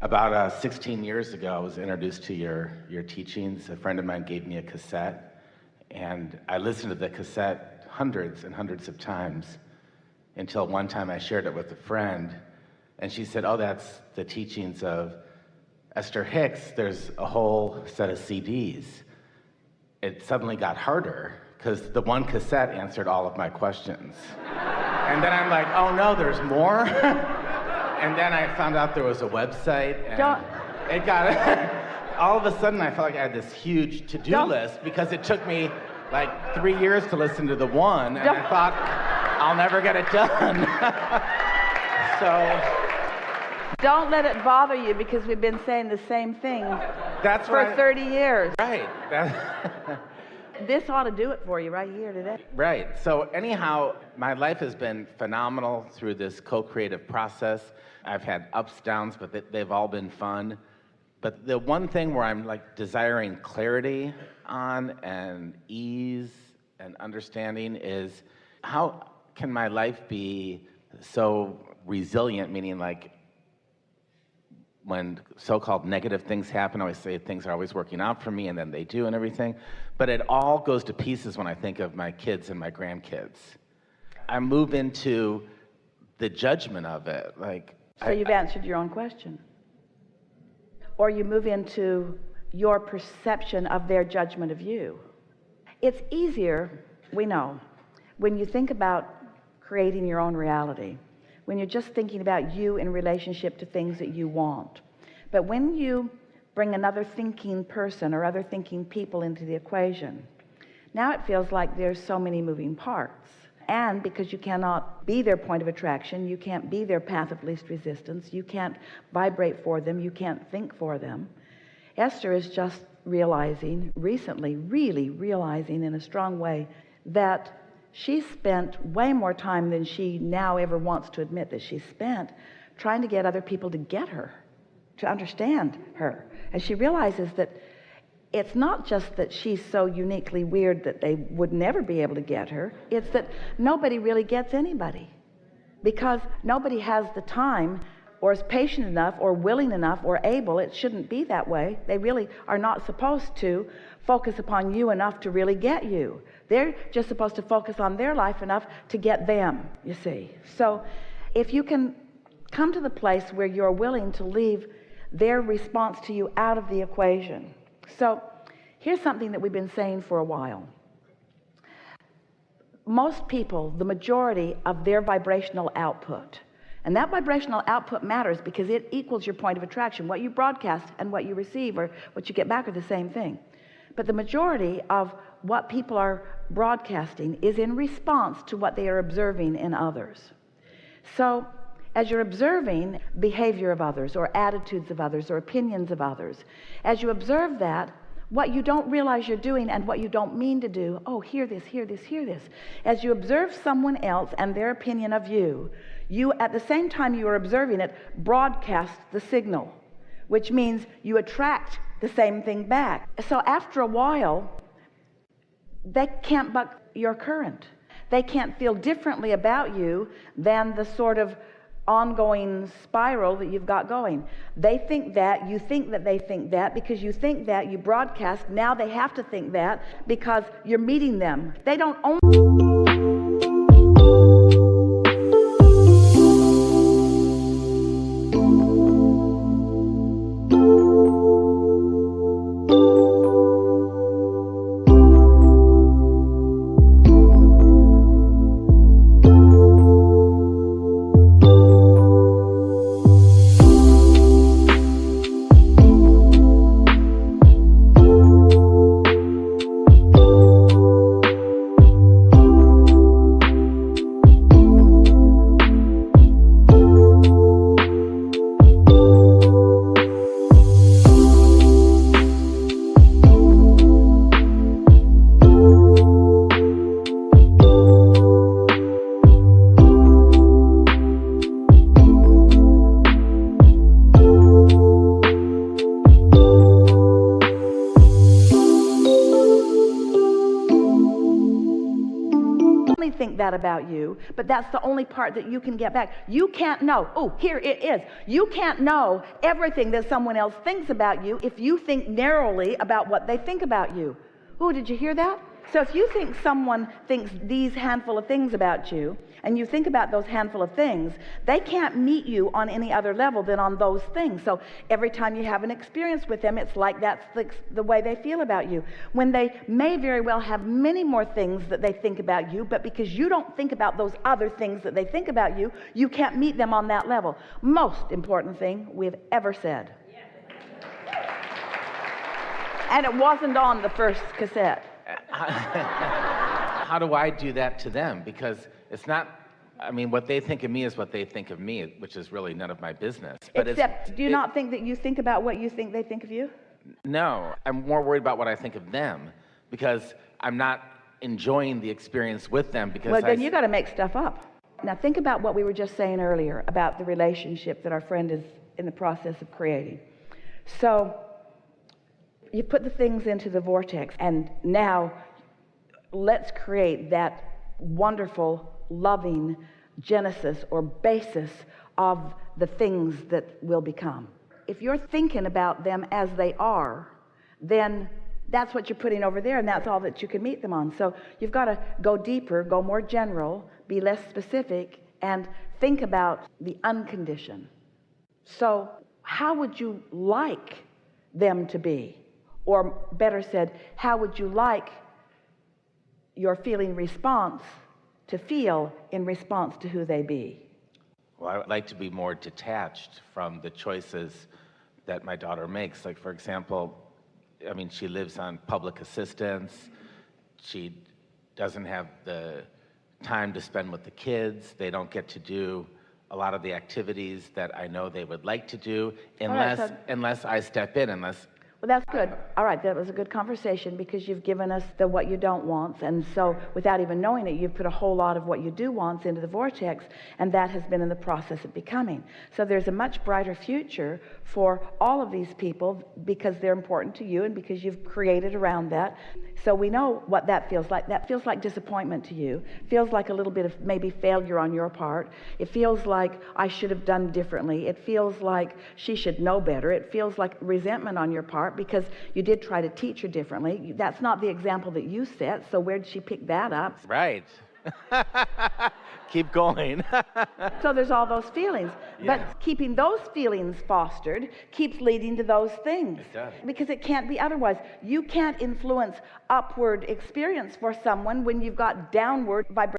About 16 years ago, I was introduced to your teachings. A friend of mine gave me a cassette, and I listened to the cassette hundreds and hundreds of times until one time I shared it with a friend, and she said, "Oh, that's the teachings of Esther Hicks. There's a whole set of CDs." It suddenly got harder because the one cassette answered all of my questions. And then I'm like, oh no, there's more? And then I found out there was a website, and it got, all of a sudden I felt like I had this huge to-do list because it took me like 3 years to listen to the one, and I thought, I'll never get it done. So. Don't let it bother you because we've been saying the same thing for 30 years. Right. This ought to do it for you right here today. Right. So anyhow, my life has been phenomenal through this co-creative process. I've had ups, downs, but they've all been fun. But the one thing where I'm like desiring clarity on and ease and understanding is how can my life be so resilient, meaning like when so-called negative things happen, I always say things are always working out for me, and then they do and everything. But it all goes to pieces when I think of my kids and my grandkids. I move into the judgment of it. So you've answered your own question. Or you move into your perception of their judgment of you. It's easier, we know, when you think about creating your own reality, when you're just thinking about you in relationship to things that you want. But when you bring another thinking person or other thinking people into the equation, now it feels like there's so many moving parts. And because you cannot be their point of attraction, you can't be their path of least resistance, you can't vibrate for them, you can't think for them. Esther is just realizing, recently, really realizing in a strong way that she spent way more time than she now ever wants to admit that she spent trying to get other people to get her, to understand her. And she realizes that it's not just that she's so uniquely weird that they would never be able to get her. It's that nobody really gets anybody because nobody has the time or is patient enough or willing enough or able. It shouldn't be that way. They really are not supposed to focus upon you enough to really get you. They're just supposed to focus on their life enough to get them, you see. So if you can come to the place where you're willing to leave their response to you out of the equation. So here's something that we've been saying for a while. Most people, the majority of their vibrational output, and that vibrational output matters because it equals your point of attraction. What you broadcast and what you receive or what you get back are the same thing. But the majority of what people are broadcasting is in response to what they are observing in others. So as you're observing behavior of others or attitudes of others or opinions of others, as you observe that, what you don't realize you're doing and what you don't mean to do, oh, hear this, hear this, hear this. As you observe someone else and their opinion of you, you, at the same time you are observing it, broadcast the signal, which means you attract the same thing back. So after a while, they can't buck your current. They can't feel differently about you than the sort of ongoing spiral that you've got going. They think that, you think that they think that, because you think that, you broadcast, now they have to think that because you're meeting them. They don't own only think that about you, but that's the only part that you can get back. You can't know. Oh, here it is. You can't know everything that someone else thinks about you if you think narrowly about what they think about you. Oh, did you hear that? So if you think someone thinks these handful of things about you, and you think about those handful of things, they can't meet you on any other level than on those things. So every time you have an experience with them, it's like that's the way they feel about you. When they may very well have many more things that they think about you, but because you don't think about those other things that they think about you, you can't meet them on that level. Most important thing we've ever said. And it wasn't on the first cassette. How do I do that to them? Because it's not, I mean, what they think of me is what they think of me, which is really none of my business. But Except, do you not think that you think about what you think they think of you? No, I'm more worried about what I think of them, because I'm not enjoying the experience with them. Because well, then you got to make stuff up. Now think about what we were just saying earlier about the relationship that our friend is in the process of creating. So you put the things into the vortex, and now let's create that wonderful, loving genesis or basis of the things that will become. If you're thinking about them as they are, then that's what you're putting over there, and that's all that you can meet them on. So you've got to go deeper, go more general, be less specific, and think about the unconditioned. So how would you like them to be? Or better said, how would you like your feeling response to feel in response to who they be? Well, I would like to be more detached from the choices that my daughter makes. Like, for example, I mean, she lives on public assistance. She doesn't have the time to spend with the kids. They don't get to do a lot of the activities that I know they would like to do unless I step in, Well, that's good. All right, that was a good conversation, because you've given us the what you don't want, and so without even knowing it, you've put a whole lot of what you do want into the vortex, and that has been in the process of becoming. So there's a much brighter future for all of these people because they're important to you and because you've created around that. So we know what that feels like. That feels like disappointment to you. Feels like a little bit of maybe failure on your part. It feels like I should have done differently. It feels like she should know better. It feels like resentment on your part because you did try to teach her differently. That's not the example that you set, so where did she pick that up? Right. Keep going. So there's all those feelings. Yeah. But keeping those feelings fostered keeps leading to those things. It does. Because it can't be otherwise. You can't influence upward experience for someone when you've got downward vibration.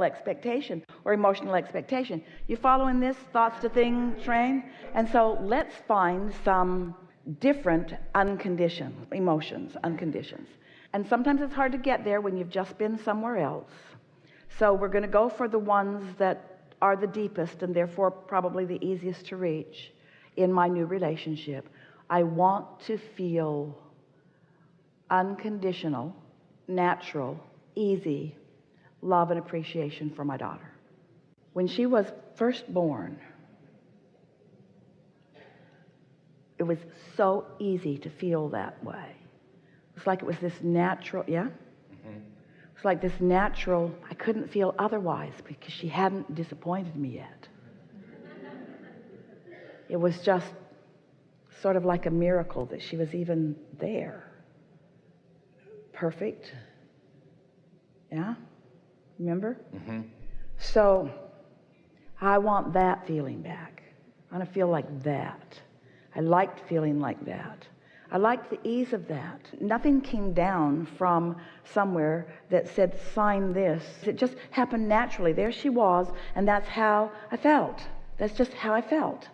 Expectation or emotional expectation. You following this thoughts to thing train? And so let's find some different unconditioned emotions, unconditions. And sometimes it's hard to get there when you've just been somewhere else. So we're going to go for the ones that are the deepest and therefore probably the easiest to reach in my new relationship. I want to feel unconditional, natural, easy love and appreciation for my daughter. When she was first born, it was so easy to feel that way. It's like it was this natural, yeah? Mm-hmm. It's like this natural, I couldn't feel otherwise because she hadn't disappointed me yet. It was just sort of like a miracle that she was even there. Perfect. Yeah? Remember? So I want that feeling back. I want to feel like that. I liked feeling like that. I liked the ease of that. Nothing came down from somewhere that said, sign this. It just happened naturally. There she was, and that's how I felt. That's just how I felt.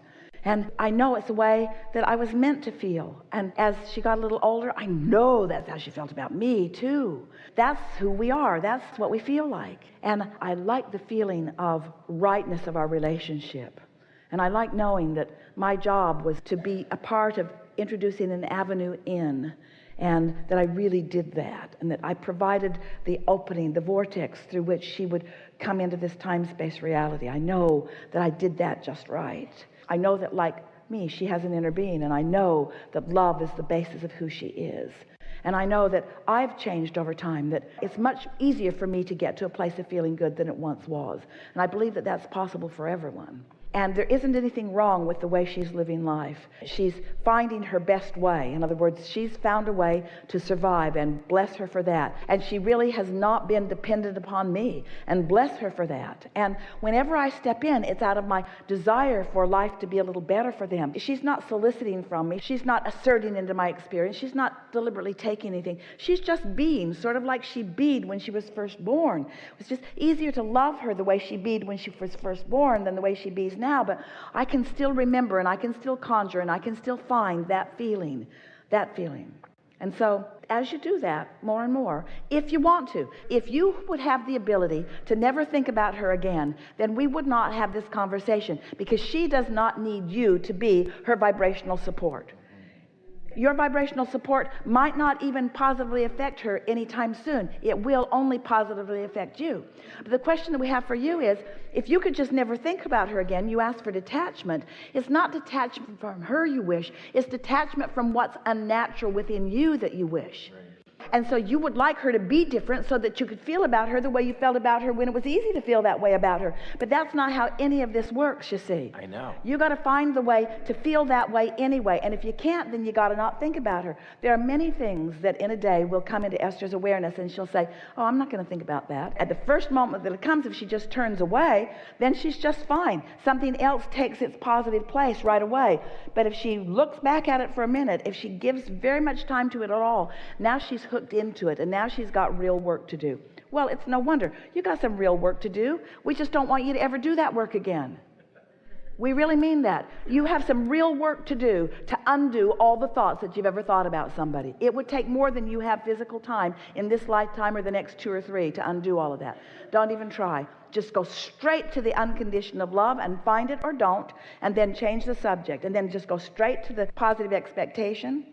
And I know it's the way that I was meant to feel. And as she got a little older, I know that's how she felt about me too. That's who we are. That's what we feel like. And I like the feeling of rightness of our relationship. And I like knowing that my job was to be a part of introducing an avenue in, and that I really did that, and that I provided the opening, the vortex through which she would come into this time-space reality. I know that I did that just right. I know that, like me, she has an inner being, and I know that love is the basis of who she is. And I know that I've changed over time, that it's much easier for me to get to a place of feeling good than it once was. And I believe that that's possible for everyone. And there isn't anything wrong with the way she's living life. She's finding her best way. In other words, she's found a way to survive, and bless her for that. And she really has not been dependent upon me, and bless her for that. And whenever I step in, it's out of my desire for life to be a little better for them. She's not soliciting from me. She's not asserting into my experience. She's not deliberately taking anything. She's just being, sort of like she beed when she was first born. It's just easier to love her the way she beed when she was first born than the way she bees now, but I can still remember, and I can still conjure, and I can still find that feeling. And so as you do that more and more, if you want to, if you would have the ability to never think about her again, then we would not have this conversation, because she does not need you to be her vibrational support. Your vibrational support might not even positively affect her anytime soon. It will only positively affect you. But the question that we have for you is, if you could just never think about her again, you ask for detachment. It's not detachment from her you wish. It's detachment from what's unnatural within you that you wish. And so you would like her to be different so that you could feel about her the way you felt about her when it was easy to feel that way about her. But that's not how any of this works, you see. I know. You got to find the way to feel that way anyway. And if you can't, then you got to not think about her. There are many things that in a day will come into Esther's awareness, and she'll say, oh, I'm not going to think about that. At the first moment that it comes, if she just turns away, then she's just fine. Something else takes its positive place right away. But if she looks back at it for a minute, if she gives very much time to it at all, now she's hooked into it, and now she's got real work to do. Well, it's no wonder. You got some real work to do. We just don't want you to ever do that work again. We really mean that. You have some real work to do to undo all the thoughts that you've ever thought about somebody. It would take more than you have physical time in this lifetime or the next 2 or 3 to undo all of that. Don't even try. Just go straight to the unconditioned of love and find it or don't, and then change the subject, and then just go straight to the positive expectation.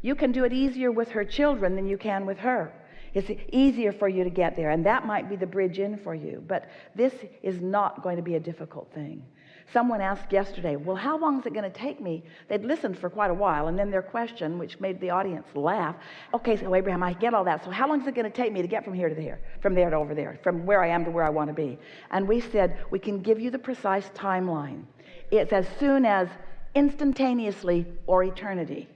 You can do it easier with her children than you can with her. It's easier for you to get there, and that might be the bridge in for you. But this is not going to be a difficult thing. Someone asked yesterday, well, how long is it going to take me? They'd listened for quite a while, and then their question, which made the audience laugh, okay, so Abraham, I get all that. So how long is it going to take me to get from here to there, from there to over there, from where I am to where I want to be? And we said, we can give you the precise timeline. It's as soon as instantaneously or eternity.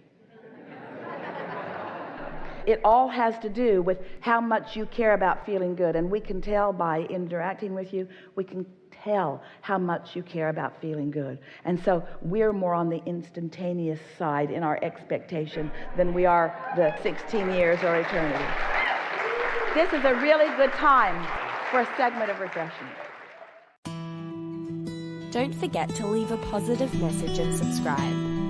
It all has to do with how much you care about feeling good. And we can tell by interacting with you, we can tell how much you care about feeling good. And so we're more on the instantaneous side in our expectation than we are the 16 years or eternity. This is a really good time for a segment of refreshment. Don't forget to leave a positive message and subscribe.